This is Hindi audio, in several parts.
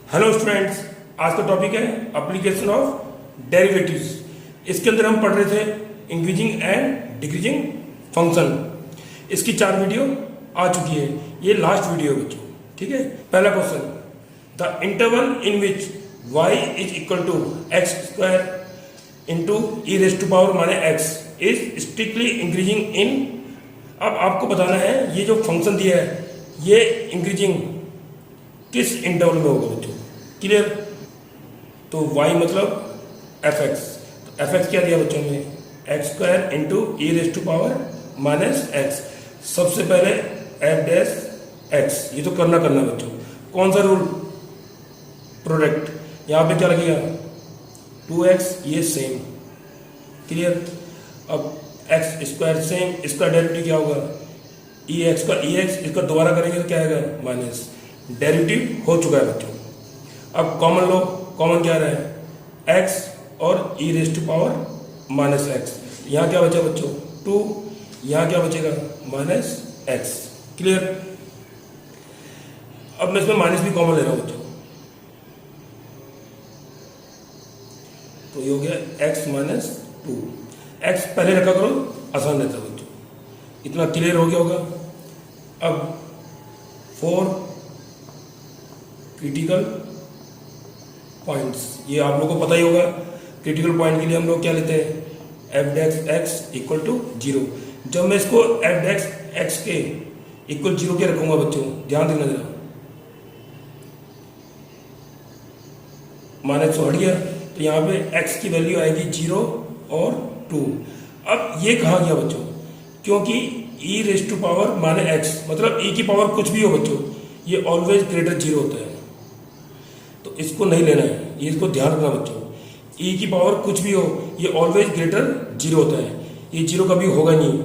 हेलो स्टूडेंट्स, आज का टॉपिक है एप्लीकेशन ऑफ डेरिवेटिव्स। इसके अंदर हम पढ़ रहे थे इंक्रीजिंग एंड डिक्रीजिंग फंक्शन। इसकी 4 वीडियो आ चुकी है, ये लास्ट वीडियो है बच्चों। ठीक है, पहला question, the interval in which y is equal to x square into e raise to power माने x is strictly increasing in. अब आपको बताना है ये जो फंक्शन दिया है ये इंक्रीजिंग किस इंटरवल में होगा बच्चों। क्लियर? तो y मतलब fx, तो fx क्या दिया बच्चों में, x square into e raise to power minus x. सबसे पहले एफ डैश एक्स, ये तो करना बच्चों। कौन सा रूल? प्रोडक्ट। यहाँ पे क्या लगेगा 2x, ये सेम। क्लियर? अब एक्स स्क्वायर सेम, इसका डेरिवेटिव क्या होगा ई एक्स का ई एक्स, इसका दोबारा करेंगे तो क्या आएगा माइनस। डेरिवेटिव हो चुका है बच्चों। अब कॉमन लो, कॉमन क्या रहा है x और E raise to power minus X. यहाँ क्या बचा बच्चों 2, यहाँ क्या बचेगा माइनस एक्स। क्लियर? अब मैं इसमें माइनस भी कॉमन ले रहा हूँ बच्चों, तो ये हो गया x माइनस 2। x पहले रखा करो, आसान रहता है बच्चों। इतना क्लियर हो गया होगा। अब 4 क्रिटिकल पॉइंट्स, ये आप लोगों को पता ही होगा। क्रिटिकल पॉइंट के लिए हम लोग क्या लेते हैं f dash x equal to 0। जब मैं इसको एफ डेक्स एक्स के इक्वल 0 के रखूंगा बच्चों, ध्यान देना जरा, माइनस हट गया तो यहाँ पे x की वैल्यू आएगी 0 और 2। अब ये कहाँ गया बच्चों, क्योंकि e रेज टू पावर माने x, मतलब e की पावर कुछ भी हो बच्चों, ये ऑलवेज ग्रेटर 0 होता है। तो इसको नहीं लेना है, ये इसको ध्यान रखना बच्चों। e की पावर कुछ भी हो, ये ऑलवेज ग्रेटर 0 होता है, ये 0 कभी होगा नहीं,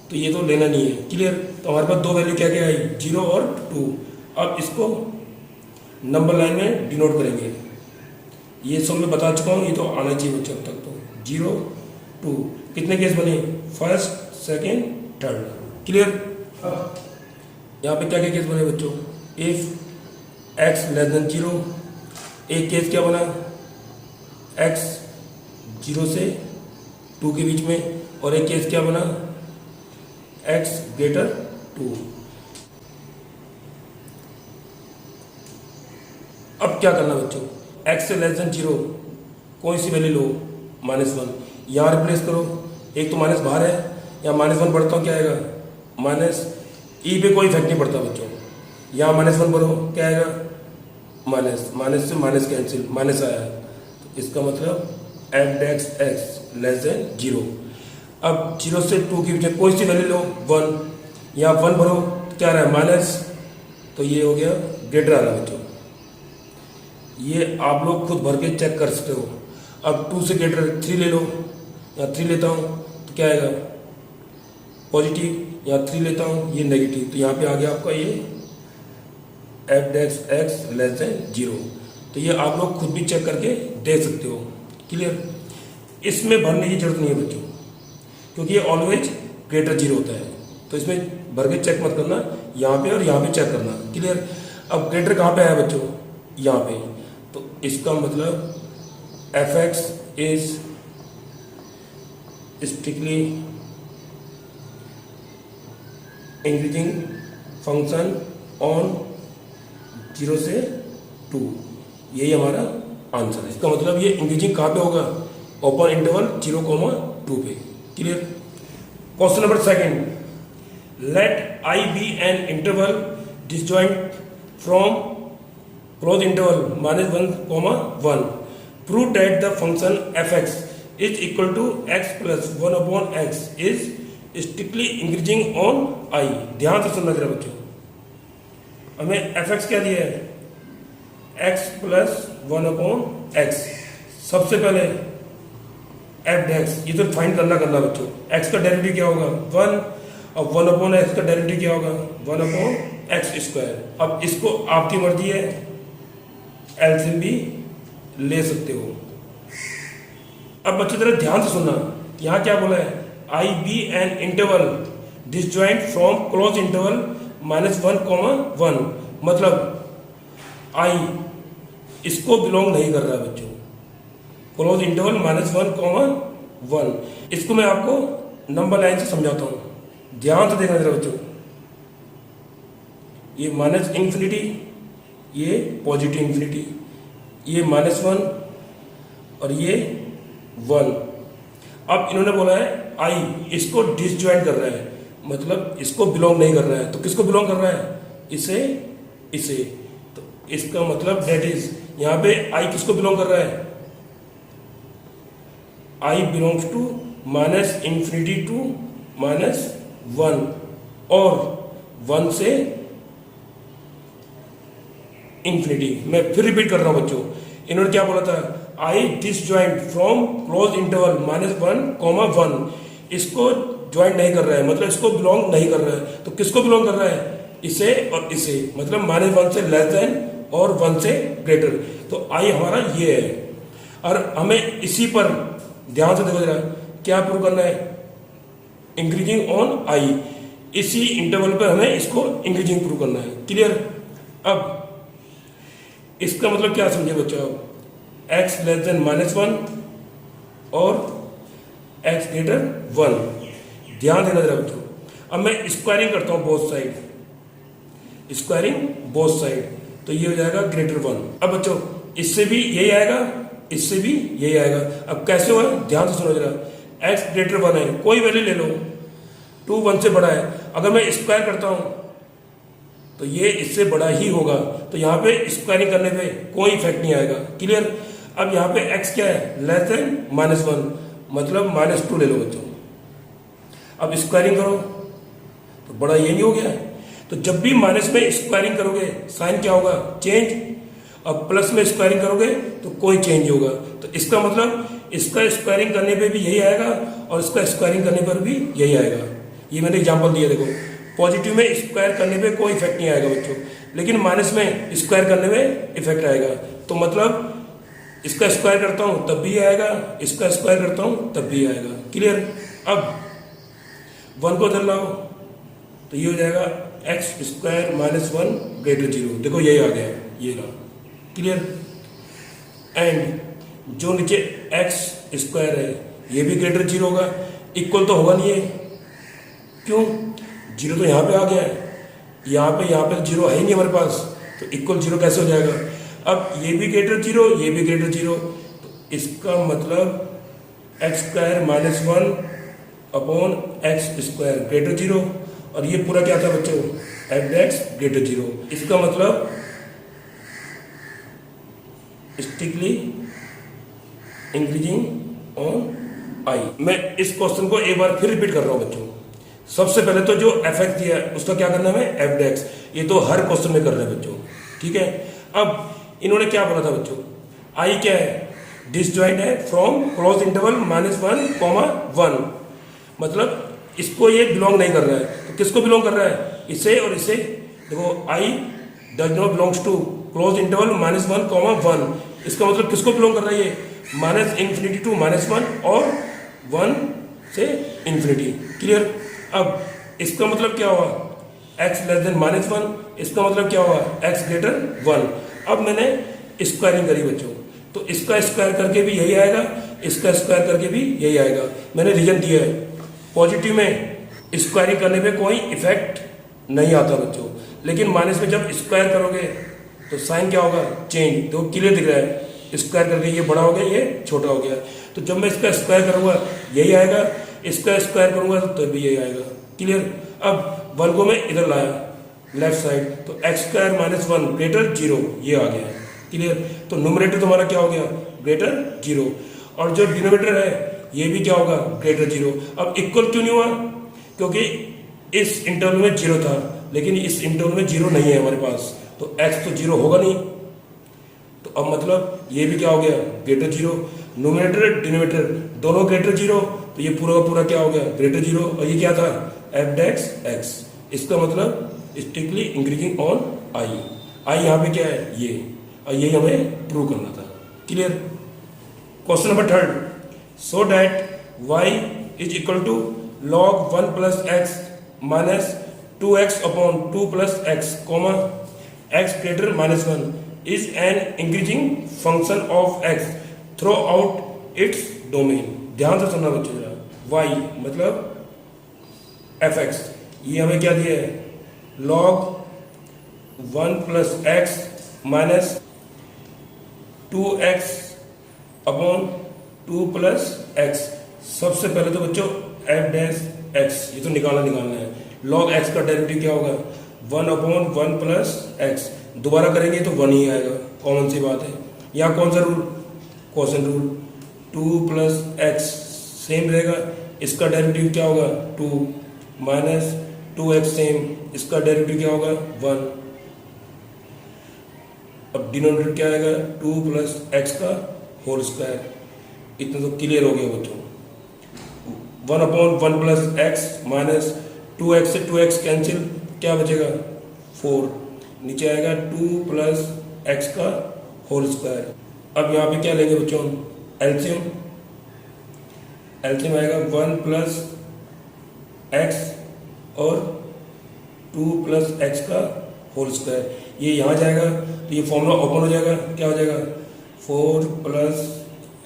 तो ये तो लेना नहीं है। क्लियर? तो हमारे पास दो वैल्यू क्या क्या आई 0 और 2। अब इसको नंबर लाइन में डिनोट करेंगे। ये सब मैं बता चुका हूँ, ये तो आना चाहिए बच्चों। अब तक तो 0 2 कितने केस बने, फर्स्ट सेकेंड थर्ड। क्लियर? यहाँ पे क्या क्या केस बने बच्चों, इफ x लेस देन 0, एक केस क्या बना x 0 से 2 के बीच में, और एक केस क्या बना x ग्रेटर 2। अब क्या करना बच्चों, x से लेस देन 0 कोई सी वैल्यू लो, -1, यहाँ रिप्लेस करो। एक तो माइनस बाहर है, यहाँ -1 बढ़ता हूँ क्या आएगा माइनस, ई पे कोई इफेक्ट नहीं पड़ता बच्चों। यहाँ -1 बढ़ो क्या आएगा माइनस, माइनस से माइनस कैंसिल, माइनस आया, तो इसका मतलब F dash x less than 0। अब 0 से 2 के बीच कोई सी वैल्यू लो 1, यहाँ 1 भरो तो क्या आ रहा है माइनस, तो ये हो गया ग्रेटर आ रहा है बच्चों। ये आप लोग खुद भर के चेक कर सकते हो। अब 2 से ग्रेटर 3 ले लो, यहाँ 3 लेता हूँ तो क्या आएगा पॉजिटिव, यहाँ 3 लेता हूँ ये नेगेटिव, तो यहाँ पे आ गया आपका ये f dash x less than 0। तो ये आप लोग खुद भी चेक करके देख सकते हो। क्लियर? इसमें भरने की जरूरत नहीं है बच्चों, क्योंकि ये ऑलवेज ग्रेटर 0 होता है, तो इसमें भर के चेक मत करना, यहाँ पे और यहाँ पे चेक करना। क्लियर? अब ग्रेटर कहाँ पे आया बच्चों, यहाँ पे, तो इसका मतलब F x is strictly increasing function on 0 से 2। यही हमारा आंसर है। इसका मतलब ये इंक्रीजिंग कहाँ पे होगा, ओपन इंटरवल 0,2 पे। Clear? Question number 2, let I B N interval disjoint from close interval -1,1। Prove that the function f x is equal to x plus 1/x is strictly increasing on I. ध्यान से सुनना जरा बच्चों, हमें एफ एक्स क्या दिया है x प्लस 1/x। सबसे पहले एफ डेक्स, ये तो फाइंड करना बच्चों। x का डेरिवेटिव क्या होगा 1, और 1/x का डेरिवेटिव क्या होगा 1/x²। अब इसको आपकी मर्जी है, एलसीएम भी ले सकते हो। अब बच्चों जरा ध्यान से सुनना, यहाँ क्या बोला है I B N interval disjoint from close interval -1,1। मतलब आई इसको बिलोंग नहीं कर रहा है बच्चों, क्लोज इंटरवल -1, इसको मैं आपको नंबर लाइन से समझाता हूं, ध्यान से देखना जरा बच्चों। ये माइनस इंफिनिटी, ये पॉजिटिव इंफिनिटी, ये -1 और ये 1। अब इन्होंने बोला है आई, इसको डिसजॉइंट कर रहा है, मतलब इसको बिलोंग नहीं कर रहा है। तो किसको बिलोंग कर रहा है? इसे। तो इसका मतलब दैट इज, यहां पे आई किसको बिलोंग कर रहा है? आई बिलोंग्स टू -इंफिनिटी टू -1 और 1 से इंफिनिटी। मैं फिर रिपीट कर रहा हूं बच्चों, इन्होंने क्या बोला था? आई डिसजॉइंट फ्रॉम क्लोज इंटरवल -1, 1। इसको ज्वाइंट नहीं कर रहा है, मतलब इसको बिलोंग नहीं कर रहा है। तो किसको बिलोंग कर रहा है? इसे और इसे, मतलब -1 से लेस देन और 1 से ग्रेटर। तो आई हमारा ये है, और हमें इसी पर ध्यान से देखो जरा, क्या प्रूव करना है? इंक्रीजिंग ऑन आई, इसी इंटरवल पर हमें इसको इंक्रीजिंग प्रूव करना है। क्लियर? अब इसका मतलब क्या समझे बच्चों? x लेस देन -1 और x ग्रेटर 1। ध्यान देना जरा बच्चों। अब मैं स्क्वायरिंग करता हूं बोथ साइड, तो ये हो जाएगा ग्रेटर 1। अब बच्चों इससे भी यही आएगा, इससे भी यही आएगा। अब कैसे हुआ? ध्यान से सुनो जरा। x ग्रेटर 1 है, कोई वैल्यू ले लो, 2 1 से बड़ा है। अगर मैं स्क्वायर करता हूं तो ये इससे बड़ा ही होगा, तो यहां पे स्क्वायरिंग करने पे कोई इफेक्ट नहीं आएगा। क्लियर? अब यहां पे x क्या है? लेस देन -1, मतलब -2 ले लो बच्चों। अब स्क्वायरिंग करो तो बड़ा ये नहीं हो गया। तो जब भी माइनस में स्क्वायरिंग करोगे साइन क्या होगा? चेंज। अब प्लस में स्क्वायरिंग करोगे तो कोई चेंज नहीं होगा। तो इसका मतलब इसका स्क्वायरिंग करने पे भी यही आएगा और इसका स्क्वायरिंग करने पर भी यही आएगा। ये मैंने एग्जांपल दिया, देखो पॉजिटिव में स्क्वायर करने पे कोई इफेक्ट नहीं आएगा बच्चों, लेकिन माइनस में स्क्वायर करने में इफेक्ट आएगा। तो मतलब इसका स्क्वायर करता हूं तब भी आएगा, इसका स्क्वायर करता हूं तब भी आएगा। क्लियर? अब 1 को इधर लाओ तो ये हो जाएगा x² -1 ग्रेटर 0। देखो यही आ गया, ये रहा। क्लियर? एंड जो नीचे x² है ये भी ग्रेटर 0 होगा, इक्वल तो होगा नहीं है। क्यों? 0 तो यहां पे आ गया है, यहां पे 0 है ही नहीं हमारे पास, तो इक्वल 0 कैसे हो जाएगा? अब ये भी ग्रेटर 0, ये भी ग्रेटर 0, तो इसका मतलब x² -1 अपॉन x² ग्रेटर 0, और ये पूरा क्या था बच्चों? f(x) greater 0। इसका मतलब स्ट्रिक्टली इंक्रीजिंग ऑन आई। मैं इस क्वेश्चन को एक बार फिर रिपीट कर रहा हूं बच्चों। सबसे पहले तो जो f(x) दिया है उसका क्या करना है? f(x). ये तो हर क्वेश्चन में कर रहे हैं बच्चों, ठीक है। अब इन्होंने क्या बोला था बच्चों? आई क्या है? डिसजॉइंट है फ्रॉम क्लोज इंटरवल -1, 1, मतलब इसको ये बिलोंग नहीं कर रहा है। तो किसको बिलोंग कर रहा है? इसे और इसे। देखो I does not belongs to close interval -1, 1। इसका मतलब किसको बिलोंग कर रहा है? ये -इंफिनिटी टू -1 और 1 से इंफिनिटी। क्लियर? अब इसका मतलब क्या हुआ? x लेस देन -1, इसका मतलब क्या हुआ? x greater 1। अब मैंने स्क्वायरिंग करी बच्चों, तो इसका स्क्वायर करके भी यही आएगा, इसका स्क्वायर करके भी यही आएगा। मैंने रीजन दिया है, पॉजिटिव में स्क्वायरिंग करने पे कोई इफेक्ट नहीं आता बच्चों, लेकिन माइनस में जब स्क्वायर करोगे तो साइन क्या होगा? चेंज। तो क्लियर दिख रहा है, स्क्वायर करके ये बड़ा हो गया, ये छोटा हो गया। तो जब मैं इसका स्क्वायर करूंगा यही आएगा, इसका स्क्वायर करूंगा तो भी यही आएगा। क्लियर? अब 1 को मैं इधर लाया लेफ्ट साइड, तो x² -1 ग्रेटर 0 ये आ गया। क्लियर? तो न्यूमरेटर तुम्हारा क्या हो गया? ग्रेटर 0, और जो डिनोमिनेटर है ये भी क्या होगा? ग्रेटर 0। अब इक्वल क्यों नहीं हुआ? क्योंकि इस इंटरवल में 0 था, लेकिन इस इंटरवल में 0 नहीं है हमारे पास, तो x तो 0 होगा नहीं। तो अब मतलब ये भी क्या हो गया? ग्रेटर 0। न्यूमरेटर डिनोमिनेटर दोनों ग्रेटर 0, तो ये पूरा का पूरा क्या हो गया? ग्रेटर 0। और ये क्या था? f(x). इसका मतलब स्ट्रिक्टली इंक्रीजिंग ऑन आई। आई यहाँ पे क्या है? ये, और यही हमें प्रूव करना था। Clear? Question number 3, so that y is equal to log 1 + x minus 2x upon 2 + x, x greater -1 is an increasing function of x throughout its domain. ध्यान से सुनना बच्चों जरा। वाई मतलब एफ एक्स, ये हमें क्या दिया है, log 1 plus x minus 2x upon 2 plus x. सबसे पहले तो बच्चों एफ डैश एक्स, ये तो निकालना है। लॉग एक्स का डेरिवेटिव क्या होगा, 1 अपॉन 1 प्लस एक्स। दोबारा करेंगे तो 1 ही आएगा, कॉमन सी बात है। यहाँ कौन सा rule, quotient rule. 2 plus x same रहेगा, इसका डेरिवेटिव क्या होगा 2 माइनस 2x सेम, इसका डेरिवेटिव क्या होगा 1। अब डिनोमिनेटर क्या आएगा 2 प्लस एक्स का होल स्क्वायर। इतना तो क्लियर हो गया बच्चों। 1 upon 1 plus x minus 2x से 2x कैंसिल, क्या बचेगा 4। नीचे आएगा 2 प्लस एक्स का होल स्क्वायर। अब यहाँ पे क्या लेंगे बच्चों, एलसीएम। एलसीएम आएगा 1 प्लस एक्स और 2 प्लस एक्स का होल स्क्वायर। ये यहाँ जाएगा तो ये फॉर्मूला ओपन हो जाएगा, क्या हो जाएगा 4 plus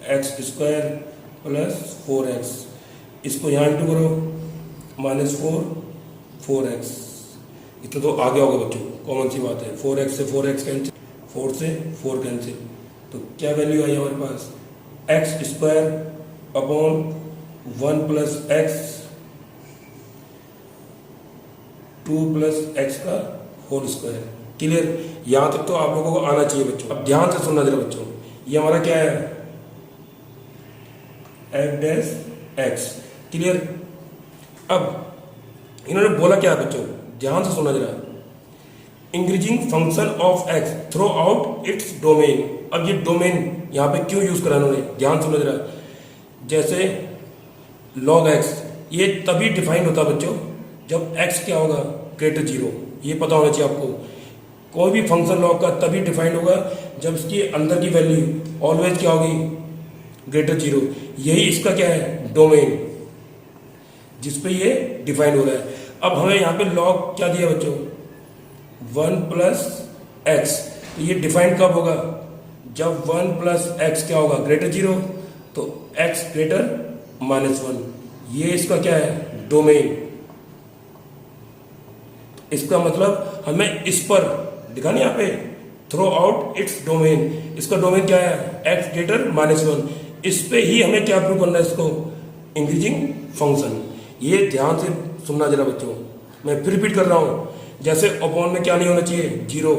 x square plus 4x। इसको यहाँ इंटू करो, माइनस 4x। इतना तो आ गया होगा बच्चों, कॉमन सी बात है। 4x से 4x कैंसिल, 4 से 4 कैंसिल, तो क्या वैल्यू आई हमारे पास, X square upon 1 plus X 2 plus x का होल स्क्वायर। क्लियर, यहां तक तो आप लोगों को आना चाहिए बच्चों। अब ध्यान से सुनना जरा बच्चों, ये हमारा क्या है, एफ डैश एक्स। क्लियर। अब इन्होंने बोला क्या है बच्चों, ध्यान से सुनना जरा, increasing function of x throughout its domain. अब ये डोमेन यहां पे क्यों यूज करा उन्होंने, ध्यान सुनो जरा। जैसे लॉग एक्स, ये तभी डिफाइन होता बच्चों जब एक्स क्या होगा, ग्रेटर 0। ये पता होना चाहिए आपको। कोई भी फंक्शन लॉग का तभी डिफाइंड होगा जब इसके अंदर की वैल्यू ऑलवेज क्या होगी, ग्रेटर 0। यही इसका क्या है, डोमेन, जिसपे ये डिफाइन हो रहा है। अब हमें यहाँ पे लॉग क्या दिया बच्चों, 1 प्लस एक्स। तो ये डिफाइंड कब होगा, जब 1 प्लस एक्स क्या होगा, ग्रेटर 0, तो एक्स ग्रेटर -1। ये इसका क्या है, डोमेन। इसका मतलब हमें इस पर दिखा नहीं यहाँ पे, थ्रू आउट इट्स डोमेन। इसका डोमेन क्या है, एक्स ग्रेटर -1। इस पे ही हमें क्या प्रूव करना है, इसको इंक्रीजिंग फंक्शन। ये ध्यान से सुनना जरा बच्चों, मैं फिर रिपीट कर रहा हूं। जैसे अपॉन में क्या नहीं होना चाहिए, 0,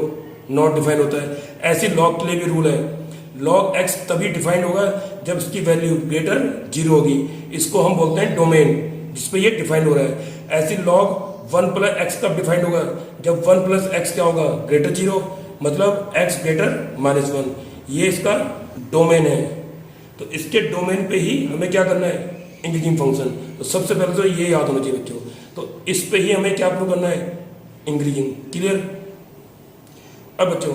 नॉट डिफाइन होता है। ऐसे लॉग के लिए भी रूल है, लॉग एक्स तभी डिफाइंड होगा जब इसकी वैल्यू ग्रेटर 0 होगी। इसको हम बोलते हैं डोमेन, जिसपे ये डिफाइंड हो रहा है। ऐसे लॉग 1 प्लस एक्स कब डिफाइंड होगा, जब 1 प्लस एक्स क्या होगा, ग्रेटर 0, मतलब एक्स ग्रेटर -1। ये इसका डोमेन है। तो इसके डोमेन पे ही हमें क्या करना है, इंक्रीजिंग फंक्शन। तो सबसे पहले तो ये याद होना चाहिए बच्चों। तो इस पे ही हमें क्या प्रूव करना है, इंक्रीजिंग। क्लियर। अब बच्चों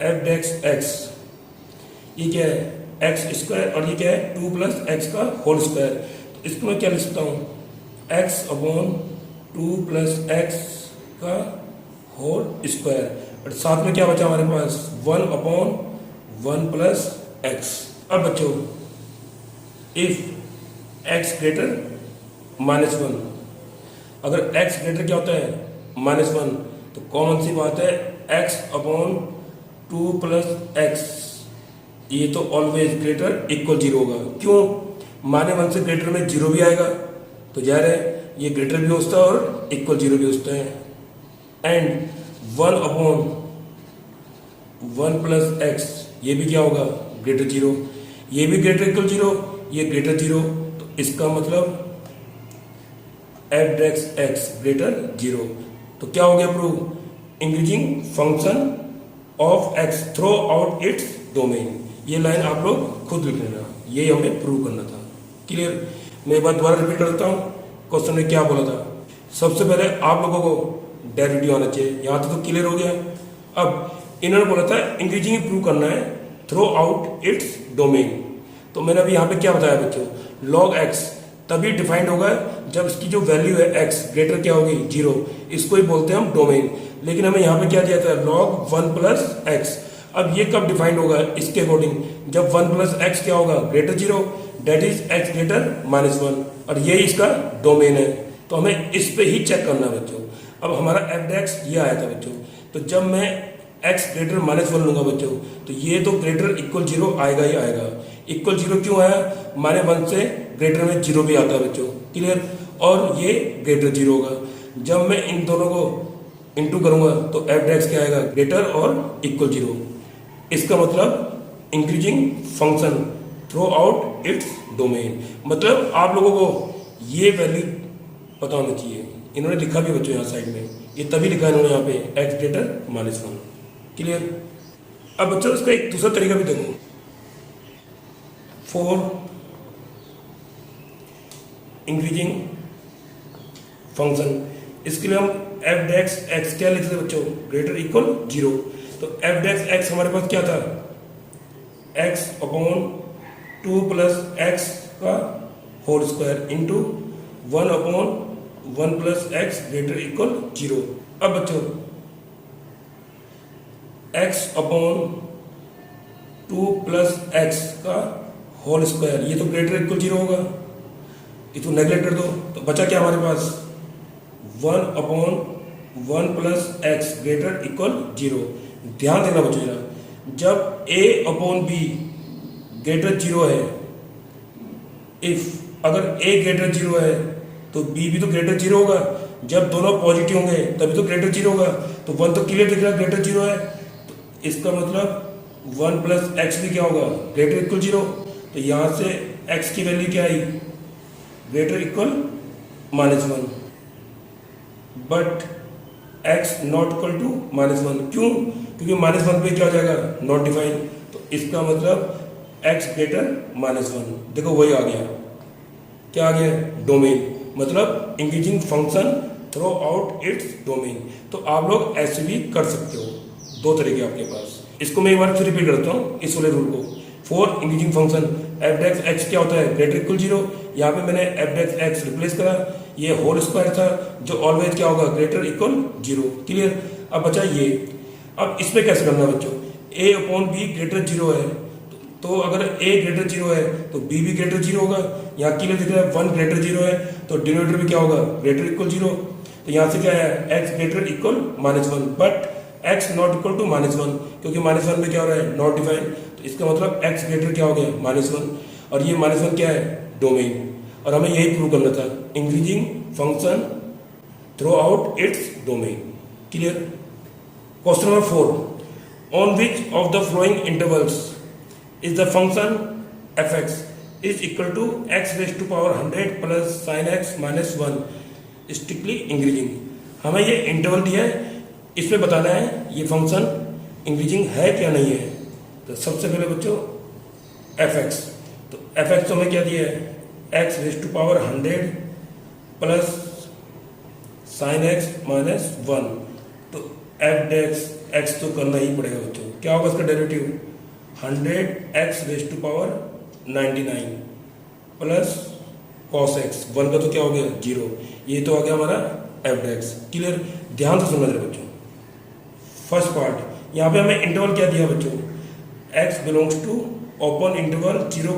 एफ डैश एक्स, ये क्या है, एक्स स्क्वायर, और ये क्या है 2 प्लस एक्स का होल स्क्वायर। तो इसको मैं क्या लिख सकता हूँ, एक्स अपॉन 2 प्लस एक्स का होल स्क्वायर, और साथ में क्या बचा हमारे पास, 1 अपॉन 1 प्लस एक्स। अब बच्चों इफ एक्स ग्रेटर -1, अगर एक्स ग्रेटर क्या होता है, -1, तो कॉमन सी बात है एक्स अपॉन 2 प्लस एक्स, ये तो ऑलवेज ग्रेटर इक्वल 0 होगा। क्यों, -1 से ग्रेटर में 0 भी आएगा, तो जाहिर है ये ग्रेटर भी होता है और इक्वल 0 भी होता है। एंड 1 अपॉन 1 प्लस एक्स, ये भी क्या होगा, ग्रेटर 0। ये भी ग्रेटर इक्वल 0, ये ग्रेटर 0, तो इसका मतलब एफ डैश एक्स ग्रेटर 0। तो क्या हो गया prove, increasing function of x throughout its domain. ये लाइन आप लोग खुद लिख लेना, ये हमें प्रूव करना था। क्लियर। मैं एक बार दोबारा रिपीट करता हूँ, क्वेश्चन में क्या बोला था। सबसे पहले आप लोगों को डेरिवेटिव आना चाहिए, यहाँ तक तो क्लियर हो गया। अब इन्होंने बोला था इंक्रीजिंग प्रूव करना है थ्रू आउट इट्स डोमेन। तो मैंने अभी यहाँ पे क्या बताया बच्चों, लॉग एक्स तभी डिफाइंड होगा जब इसकी जो वैल्यू है x ग्रेटर क्या होगी 0, इसको ही बोलते हैं हम डोमेन। लेकिन हमें यहाँ पे क्या दिया था log 1 प्लस एक्स। अब ये कब डिफाइंड होगा इसके अकॉर्डिंग, जब 1 प्लस एक्स क्या होगा greater 0, that is x greater -1, और यही इसका डोमेन है। तो हमें इस पे ही चेक करना है बच्चों। अब हमारा एफ डेक्स ये आया था बच्चों, तो जब मैं x ग्रेटर -1 लूंगा बच्चों, तो ये तो ग्रेटर इक्वल 0 आएगा ही आएगा। इक्वल 0 क्यों आया, -1 से ग्रेटर में 0 भी आता है बच्चों, क्लियर। और ये ग्रेटर 0 होगा। जब मैं इन दोनों को इंटू करूंगा तो एफ डेक्स क्या आएगा, ग्रेटर और इक्वल 0। इसका मतलब increasing function throughout its domain. मतलब आप लोगों को ये वैल्यू पता होना चाहिए। इन्होंने लिखा भी बच्चों यहाँ साइड में, ये तभी लिखा है इन्होंने यहाँ पे x ग्रेटर -1, क्लियर। अब बच्चों इसका एक दूसरा तरीका भी देखो, फॉर इंक्रीजिंग फंक्शन। इसके लिए हम एफ डेक्स एक्स क्या लिखते थे बच्चों, ग्रेटर इक्वल 0। तो एफ डेक्स एक्स हमारे पास क्या था, x अपॉन 2 प्लस एक्स का whole square into 1 upon 1 plus x greater equal 0। अब बच्चों x अपॉन 2 प्लस एक्स का होल स्क्वायर, ये तो ग्रेटर इक्वल 0 होगा, ये तो नेगलेक्ट कर दो। तो बचा क्या हमारे पास, 1 upon 1 plus x greater equal 0। ध्यान देना बच्चों जरा, जब a अपॉन बी ग्रेटर 0 है, इफ अगर a ग्रेटर 0 है तो b भी तो ग्रेटर 0 होगा। जब दोनों पॉजिटिव होंगे तभी तो ग्रेटर 0 होगा। तो 1 तो क्लियर दिख रहा है ग्रेटर 0 है, तो इसका मतलब 1 प्लस एक्स भी क्या होगा, ग्रेटर इक्वल 0। तो यहां से x की वैल्यू क्या आई, greater equal -1, but x not equal to -1। क्यों, क्योंकि -1 पे क्या हो जाएगा, नॉट डिफाइंड। तो इसका मतलब x ग्रेटर -1, देखो वही आ गया, क्या आ गया, डोमेन। मतलब increasing function throughout its domain. तो आप लोग ऐसे भी कर सकते हो, दो तरीके आपके पास। इसको मैं एक बार फिर रिपीट करता हूँ इस वाले रूल को। For increasing function f dash x क्या होता है, ग्रेटर इक्वल 0। यहाँ पे मैंने एफ डेक्स एक्स रिप्लेस करा, ये होल स्क्वायर था जो ऑलवेज क्या होगा, ग्रेटर इक्वल 0, क्लियर। अब बचा ये, अब इसमें कैसे करना बच्चों, a अपॉन बी ग्रेटर 0 है, तो अगर a ग्रेटर 0 है तो b भी ग्रेटर 0 होगा। यहाँ क्लियर दिख रहा है 1 ग्रेटर 0 है, तो डिनोमिनेटर भी क्या होगा, ग्रेटर इक्वल 0। तो यहाँ से क्या है, x greater equal -1, but x not equal to -1, क्योंकि -1 में क्या हो रहा है, नॉट डिफाइंड। तो इसका मतलब x ग्रेटर क्या हो गया, -1, और ये -1 क्या है, डोमेन। और हमें यही प्रूव करना था, increasing function throughout its domain, clear. Question number 4, on which of the following intervals is the function fx is equal to x raise to power 100 plus sin x -1 strictly increasing. हमें ये इंटरवल दिया है, इसमें बताना है ये फंक्शन इंक्रीजिंग है क्या नहीं है। तो सबसे पहले बच्चों fx, तो fx तो हमें क्या दिया है, x raise to power 100 plus sin x -1। तो f डेक्स x तो करना ही पड़ेगा बच्चों। क्या होगा इसका derivative, 100x raise to power 99 plus cos x, 1 का तो क्या हो गया, 0। ये तो आ गया हमारा f डेक्स, क्लियर। ध्यान से सुनना जरा बच्चों। फर्स्ट पार्ट, यहाँ पे हमें इंटरवल क्या दिया बच्चों, x belongs to open interval 0,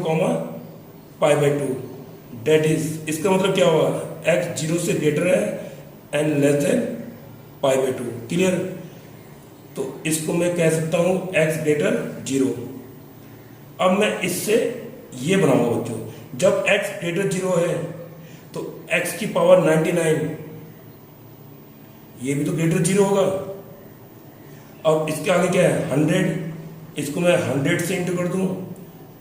π/2, that is, इसका मतलब क्या हुआ, x 0 से ग्रेटर है एंड लेस देन π/2, क्लियर। तो इसको मैं कह सकता हूं x ग्रेटर 0। अब मैं इससे ये बनाऊंगा बच्चों, जब x ग्रेटर 0 है तो x की पावर 99, ये भी तो ग्रेटर 0 होगा। अब इसके आगे क्या है, 100, इसको मैं 100 से इंटू कर दूं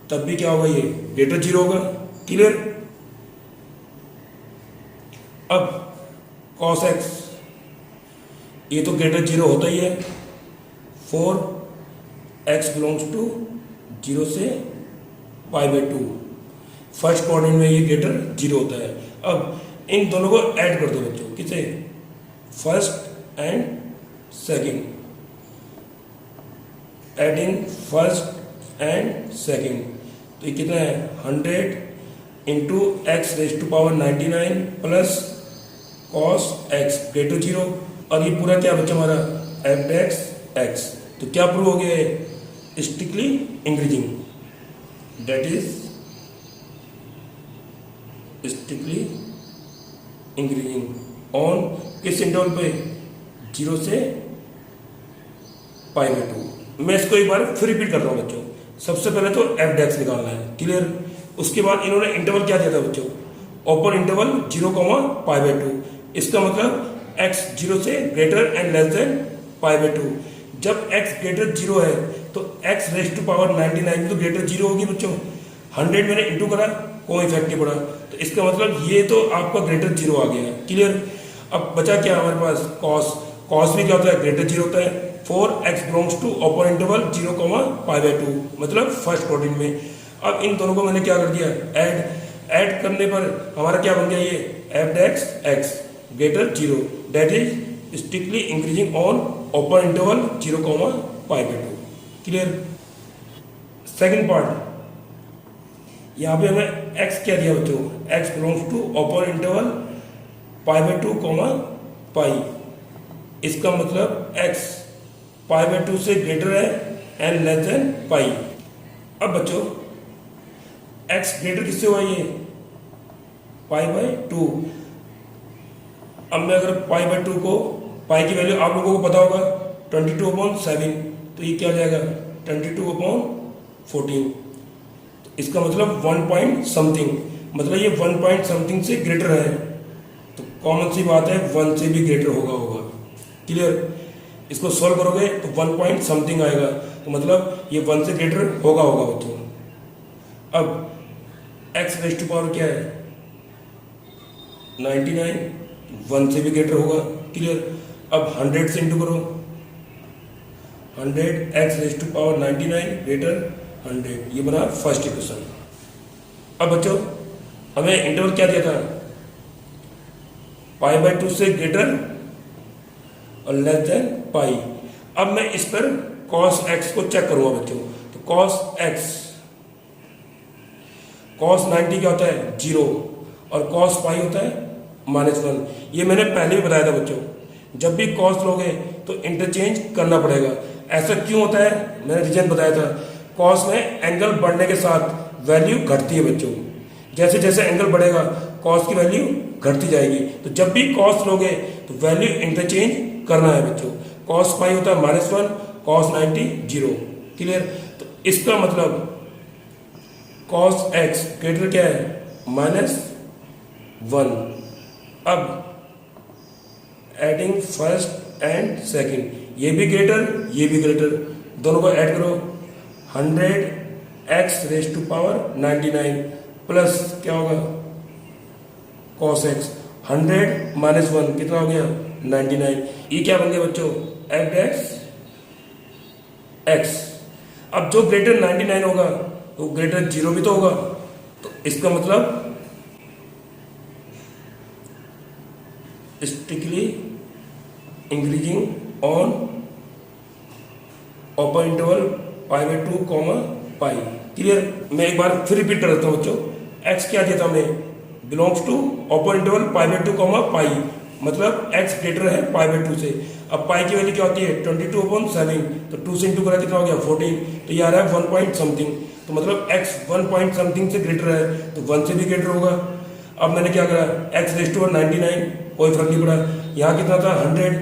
तब भी क्या होगा, ये ग्रेटर 0 होगा, क्लियर। अब cos x, ये तो ग्रेटर 0 होता ही है, 4x बिलोंग्स टू 0 से π/2, फर्स्ट कोऑर्डिनेट में ये ग्रेटर 0 होता है। अब इन दोनों को ऐड कर दो बच्चों, किसे, first and second, adding first and second, तो ये कितना है, 100 into x raise to power 99 plus cos x greater 0, और ये पूरा क्या बच्चा हमारा एफ एक्स एक्स। तो क्या प्रूव हो गया है, strictly increasing, that is strictly increasing on किस इंटरवल पे, 0 से पाई बाई 2। मैं इसको एक बार फिर रिपीट कर रहा हूँ बच्चों। सबसे पहले तो एफ डेक्स निकालना है, क्लियर। उसके बाद इन्होंने इंटरवल क्या दिया था बच्चों, ओपन इंटरवल 0, पाई बाई 2। इसका मतलब x 0 से greater and less than pi by 2। जब x ग्रेटर 0 है तो x रेज टू पावर 99 तो ग्रेटर 0 होगी बच्चों। 100 मैंने इंटू करा, कोई इफेक्ट नहीं पड़ा, तो इसका मतलब ये तो आपका ग्रेटर 0 आ गया, क्लियर। अब बचा क्या हमारे पास, कॉस। कॉस भी क्या होता है, ग्रेटर 0 होता है। 4x belongs to open interval 0, pi by 2, मतलब फर्स्ट क्वाड्रेंट में। अब इन दोनों को मैंने क्या कर दिया, ऐड करने पर हमारा क्या बन गया, ये f dash x greater 0, that is strictly increasing on open interval 0, pi by 2, clear. Second part, यहाँ पे हमें x क्या दिया बच्चों, x belongs to open interval pi by 2, pi. इसका मतलब x पाई बाई 2 से ग्रेटर है एंड लेस देन पाई। अब बच्चों x ग्रेटर किससे हुआ, ये पाई बाई 2। अब मैं अगर पाई बाई 2 को, पाई की वैल्यू आप लोगों को पता होगा 22/7, तो ये क्या हो जाएगा 22/14। तो इसका मतलब 1 पॉइंट समथिंग, मतलब ये 1 पॉइंट समथिंग से ग्रेटर है, तो कॉमन सी बात है 1 से भी ग्रेटर होगा, क्लियर। इसको सॉल्व करोगे तो 1 पॉइंट समथिंग आएगा, तो मतलब ये 1 से ग्रेटर होगा बच्चों। अब x रेज टू पावर क्या है 99, 1 से भी ग्रेटर होगा, क्लियर। अब 100 से इंटू करो, 100 x raise to power 99 greater 100, ये बना फर्स्ट इक्वेशन। अब बच्चों हमें इंटरवल क्या दिया था, पाई बाई 2 से ग्रेटर और लेस देन पाई। अब मैं इस पर cos x को चेक करूंगा बच्चों, तो cos x, cos 90 क्या होता है 0, और cos पाई होता है -1। ये मैंने पहले भी बताया था बच्चों, जब भी cos लोगे तो इंटरचेंज करना पड़ेगा। ऐसा क्यों होता है, मैंने रीजन बताया था। cos में एंगल बढ़ने के साथ वैल्यू घटती है बच्चों, जैसे जैसे एंगल बढ़ेगा cos की वैल्यू घटती जाएगी। तो जब भी cos लोगे तो वैल्यू इंटरचेंज करना है बच्चों। cos पाई होता है -1, cos 90 0, क्लियर। तो इसका मतलब cos x ग्रेटर क्या है -1। अब एडिंग फर्स्ट एंड सेकंड, ये भी ग्रेटर ये भी ग्रेटर, दोनों को ऐड करो, 100 x raise to power 99 plus क्या होगा cos x, 100 -1 कितना हो गया 99। ये क्या बन गया बच्चों, एफ एक्स एक्स। अब जो ग्रेटर 99 होगा तो ग्रेटर 0 भी तो होगा, तो इसका मतलब strictly increasing on open interval pi by 2, pi, clear. मैं एक बार फिर रिपीट कर देता हूँ बच्चों, x क्या दिया था हमें, belongs to open interval pi by 2, pi, मतलब x ग्रेटर है पाई बाई 2 से। अब पाई की वैल्यू क्या होती है 22/7, तो 2 से इंटू करा कितना हो गया 14, तो ये आ रहा है 1 पॉइंट समथिंग, तो मतलब x 1 पॉइंट समथिंग से ग्रेटर है तो 1 से भी ग्रेटर होगा। अब मैंने क्या करा, x रेज टू 99, कोई फर्क नहीं पड़ा, यहाँ कितना था 100,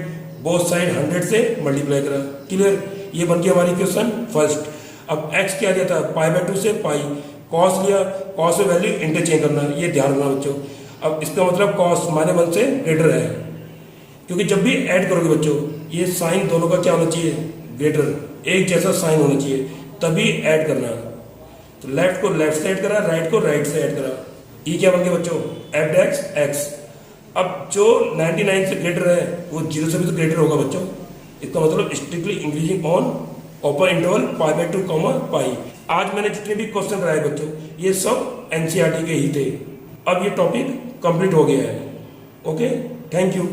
बोथ साइड 100 से मल्टीप्लाई करा, क्लियर। ये बन गया हमारी क्वेश्चन फर्स्ट। अब x क्या दिया था पाई बाई 2 से पाई, cos लिया, cos में वैल्यू इंटरचेंज करना, ये ध्यान रखना बच्चों। अब इसका मतलब cos -1 से ग्रेटर है, क्योंकि जब भी ऐड करोगे बच्चों ये साइन दोनों का क्या होना चाहिए ग्रेटर, एक जैसा साइन होना चाहिए, तभी ऐड करना। तो लेफ्ट को लेफ्ट से ऐड करा, राइट को राइट से ऐड करा, ये क्या बन गया बच्चों एफ एक्स एक्स। अब जो 99 से ग्रेटर है वो 0 से भी तो ग्रेटर होगा बच्चों, इसका मतलब strictly increasing on open interval pi by 2, पाई। आज मैंने जितने भी क्वेश्चन कराए बच्चों ये सब एनसीईआरटी के ही थे। अब ये टॉपिक कंप्लीट हो गया है। Okay, thank you.